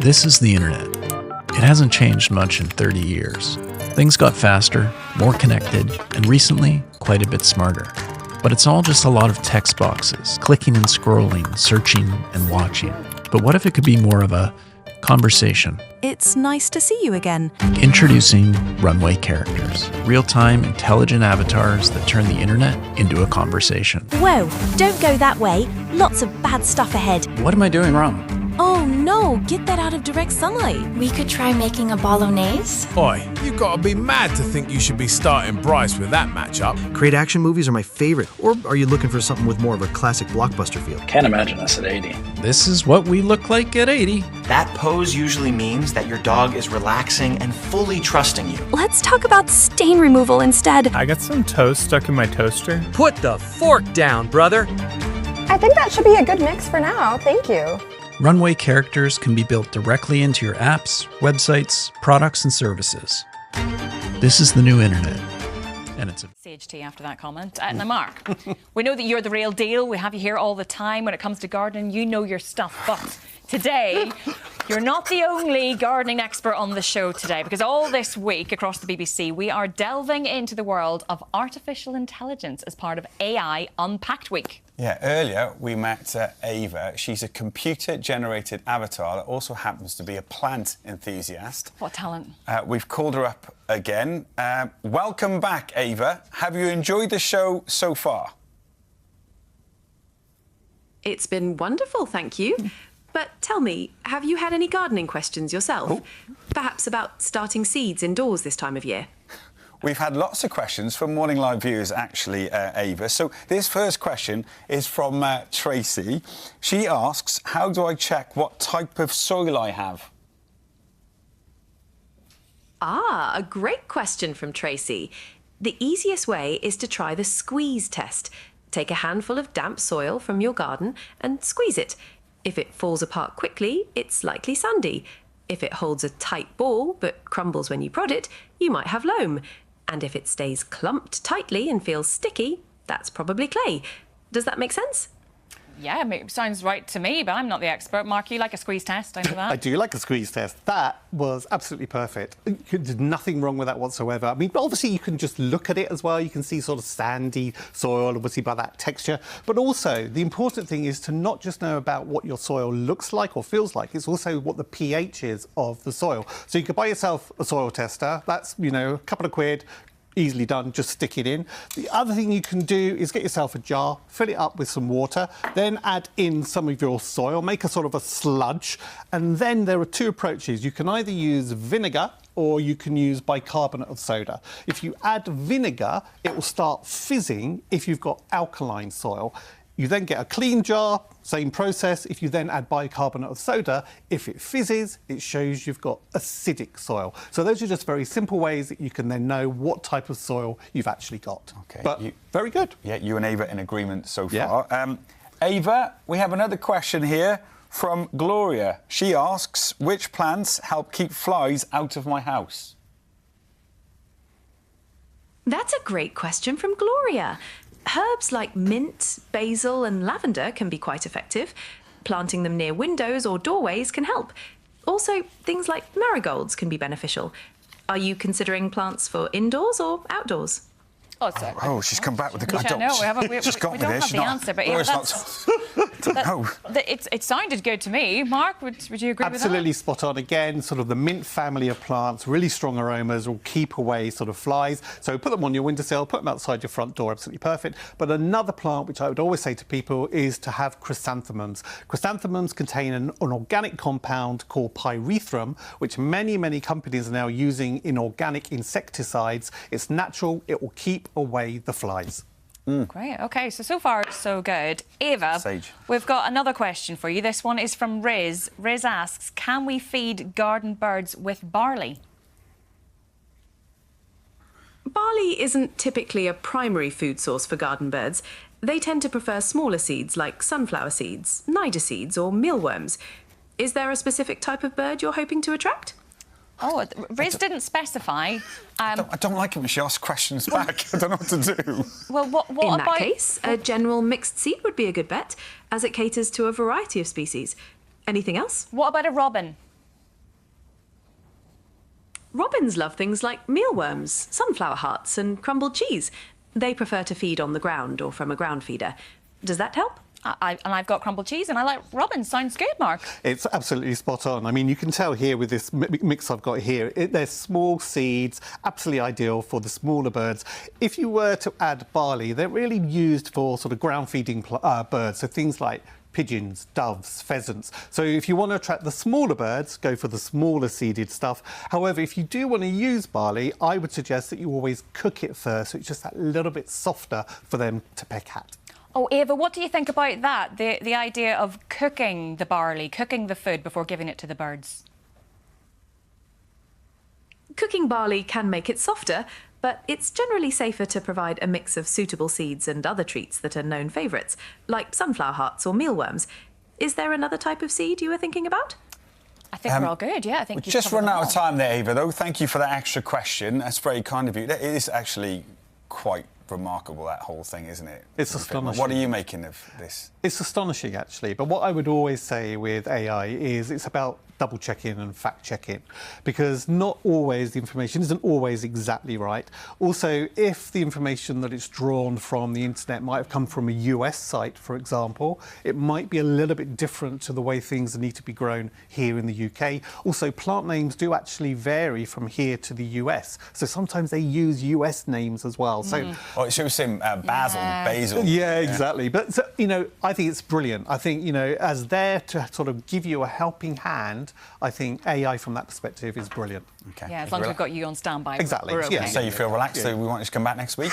This is the internet. It hasn't changed much in 30 years. Things got faster, more connected, and recently, quite a bit smarter. But it's all just a lot of text boxes, clicking and scrolling, searching and watching. But what if it could be more of a conversation? It's nice to see you again. Introducing Runway Characters, real-time, intelligent avatars that turn the internet into a conversation. Whoa, don't go that way. Lots of bad stuff ahead. What am I doing wrong? Oh no, get that out of direct sunlight. We could try making a bolognese. Oi, you've got to be mad to think you should be starting Bryce with that matchup. Great action movies are my favorite. Or are you looking for something with more of a classic blockbuster feel? Can't imagine us at 80. This is what we look like at 80. That pose usually means that your dog is relaxing and fully trusting you. Let's talk about stain removal instead. I got some toast stuck in my toaster. Put the fork down, brother. I think that should be a good mix for now. Thank you. Runway Characters can be built directly into your apps, websites, products, and services. This is the new internet. And it's a Sage tea after that comment. Now, Mark, we know that you're the real deal. We have you here all the time. When it comes to gardening, you know your stuff. But today, you're not the only gardening expert on the show today, because all this week across the BBC, we are delving into the world of artificial intelligence as part of AI Unpacked Week. Yeah, earlier we met Ava. She's a computer-generated avatar that also happens to be a plant enthusiast. What talent. We've called her up again. Welcome back, Ava. Have you enjoyed the show so far? It's been wonderful, thank you. But tell me, have you had any gardening questions yourself? Oh. Perhaps about starting seeds indoors this time of year? We've had lots of questions from Morning Live viewers, actually, Ava. So this first question is from Tracy. She asks, how do I check what type of soil I have? Ah, a great question from Tracy. The easiest way is to try the squeeze test. Take a handful of damp soil from your garden and squeeze it. If it falls apart quickly, it's likely sandy. If it holds a tight ball but crumbles when you prod it, you might have loam. And if it stays clumped tightly and feels sticky, that's probably clay. Does that make sense? Yeah, it sounds right to me, but I'm not the expert. Mark, you like a squeeze test, I know that. I do like a squeeze test. That was absolutely perfect. There's nothing wrong with that whatsoever. I mean, obviously you can just look at it as well. You can see sort of sandy soil, obviously by that texture. But also, the important thing is to not just know about what your soil looks like or feels like. It's also what the pH is of the soil. So you could buy yourself a soil tester. That's, you know, a couple of quid. Easily done, just stick it in. The other thing you can do is get yourself a jar, fill it up with some water, then add in some of your soil, make a sort of a sludge, and then there are two approaches. You can either use vinegar or you can use bicarbonate of soda. If you add vinegar, it will start fizzing if you've got alkaline soil. You then get a clean jar, same process. If you then add bicarbonate of soda, if it fizzes, it shows you've got acidic soil. So those are just very simple ways that you can then know what type of soil you've actually got. Okay. But very good. Yeah, you and Ava in agreement so far. Yeah. Ava, we have another question here from Gloria. She asks, which plants help keep flies out of my house? That's a great question from Gloria. Herbs like mint, basil and lavender can be quite effective. Planting them near windows or doorways can help. Also, things like marigolds can be beneficial. Are you considering plants for indoors or outdoors? Oh, sorry. Oh, she's come back with the... We don't know. We don't have the answer, but yeah, it sounded good to me. Mark, would you agree with that? Absolutely spot on. Again, sort of the mint family of plants, really strong aromas, will keep away sort of flies. So put them on your windowsill, put them outside your front door, absolutely perfect. But another plant, which I would always say to people, is to have chrysanthemums. Chrysanthemums contain an organic compound called pyrethrum, which many, many companies are now using in organic insecticides. It's natural, it will keep away the flies. Great. OK, so far, so good. Ava, Sage. We've got another question for you. This one is from Riz. Riz asks, can we feed garden birds with barley? Barley isn't typically a primary food source for garden birds. They tend to prefer smaller seeds like sunflower seeds, nida seeds or mealworms. Is there a specific type of bird you're hoping to attract? Oh, Riz didn't specify. I don't like it when she asks questions back. I don't know what to do. Well, what In about... that case, a general mixed seed would be a good bet, as it caters to a variety of species. Anything else? What about a robin? Robins love things like mealworms, sunflower hearts, and crumbled cheese. They prefer to feed on the ground or from a ground feeder. Does that help? I've got crumbled cheese and I like robins. Sounds good, Mark. It's absolutely spot on. I mean, you can tell here with this mix I've got here, they're small seeds, absolutely ideal for the smaller birds. If you were to add barley, they're really used for sort of ground feeding birds, so things like pigeons, doves, pheasants. So if you want to attract the smaller birds, go for the smaller seeded stuff. However, if you do want to use barley, I would suggest that you always cook it first, so it's just that little bit softer for them to peck at. Oh, Ava, what do you think about that? The idea of cooking the barley, cooking the food before giving it to the birds? Cooking barley can make it softer, but it's generally safer to provide a mix of suitable seeds and other treats that are known favourites, like sunflower hearts or mealworms. Is there another type of seed you were thinking about? I think we're all good, yeah. I think we've just run out of time there, Ava, though. Thank you for that extra question. That's very kind of you. It is actually quite remarkable, that whole thing, isn't it? It's astonishing. What are you making of this? It's astonishing, actually. But what I would always say with AI is it's about double checking and fact checking, because not always the information isn't always exactly right. Also, if the information that it's drawn from the internet might have come from a US site, for example, it might be a little bit different to the way things need to be grown here in the UK. Also, plant names do actually vary from here to the US, so sometimes they use US names as well. So, it shows him basil. Yeah, exactly. But you know, I think it's brilliant. I think, you know, as there to sort of give you a helping hand, I think AI from that perspective is brilliant. Okay. Yeah, as long as we've got you on standby. Exactly. We're okay. Yeah. So you feel relaxed, so we want you to come back next week?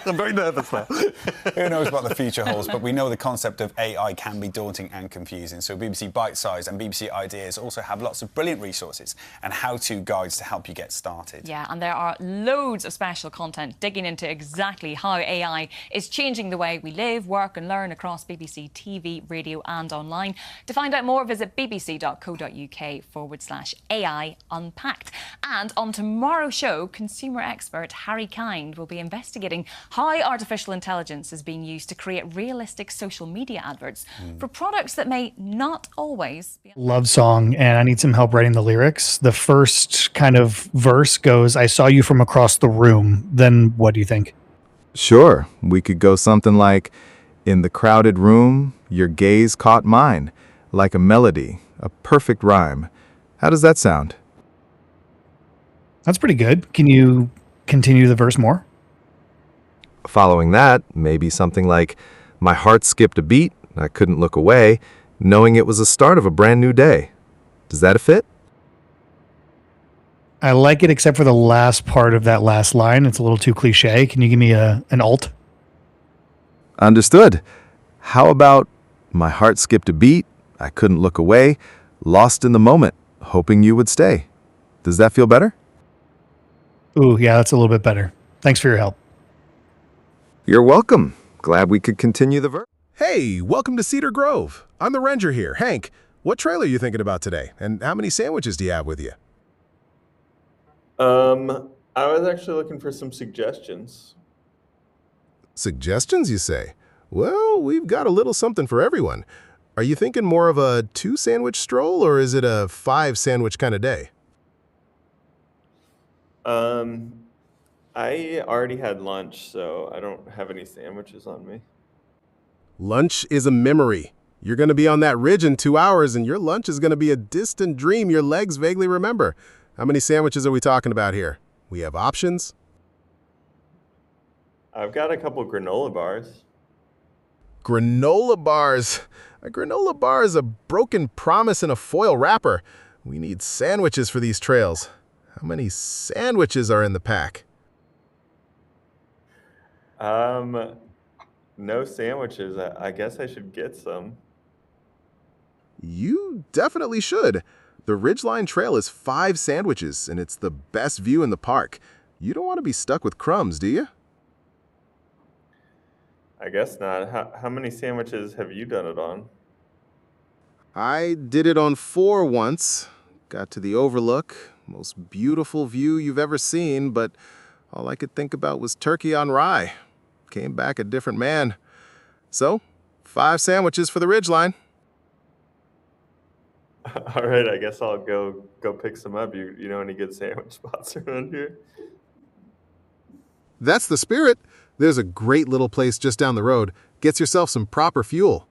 I'm very nervous now. Who knows what the future holds, but we know the concept of AI can be daunting and confusing. So BBC Bite Size and BBC Ideas also have lots of brilliant resources and how-to guides to help you get started. Yeah, and there are loads of special content digging into exactly how AI is changing the way we live, work and learn across BBC TV, radio and online. To find out more, visit bbc.co.uk/AI Unpacked. And on tomorrow's show, consumer expert Harry Kind will be investigating how artificial intelligence is being used to create realistic social media adverts for products that may not always be... Love song, and I need some help writing the lyrics. The first kind of verse goes, "I saw you from across the room." Then what do you think? Sure, we could go something like, "In the crowded room, your gaze caught mine, like a melody, a perfect rhyme." How does that sound? That's pretty good. Can you continue the verse more? Following that, maybe something like, "My heart skipped a beat, I couldn't look away, knowing it was the start of a brand new day." Does that fit? I like it, except for the last part of that last line. It's a little too cliche. Can you give me an alt? Understood. How about, "My heart skipped a beat, I couldn't look away, lost in the moment, hoping you would stay." Does that feel better? Ooh, yeah, that's a little bit better. Thanks for your help. You're welcome. Glad we could continue the verse. Hey, welcome to Cedar Grove. I'm the ranger here. Hank, what trail are you thinking about today? And how many sandwiches do you have with you? I was actually looking for some suggestions. Suggestions, you say? Well, we've got a little something for everyone. Are you thinking more of a 2-sandwich stroll, or is it a 5-sandwich kind of day? I already had lunch, so I don't have any sandwiches on me. Lunch is a memory. You're going to be on that ridge in 2 hours, and your lunch is going to be a distant dream your legs vaguely remember. How many sandwiches are we talking about here? We have options. I've got a couple granola bars. Granola bars. A granola bar is a broken promise in a foil wrapper. We need sandwiches for these trails. How many sandwiches are in the pack? No sandwiches. I guess I should get some. You definitely should. The Ridgeline Trail is 5 sandwiches, and it's the best view in the park. You don't want to be stuck with crumbs, do you? I guess not. How many sandwiches have you done it on? I did it on 4 once. Got to the overlook. Most beautiful view you've ever seen, but all I could think about was turkey on rye. Came back a different man. So, 5 sandwiches for the Ridgeline. All right, I guess I'll go pick some up. You know any good sandwich spots around here? That's the spirit. There's a great little place just down the road. Gets yourself some proper fuel.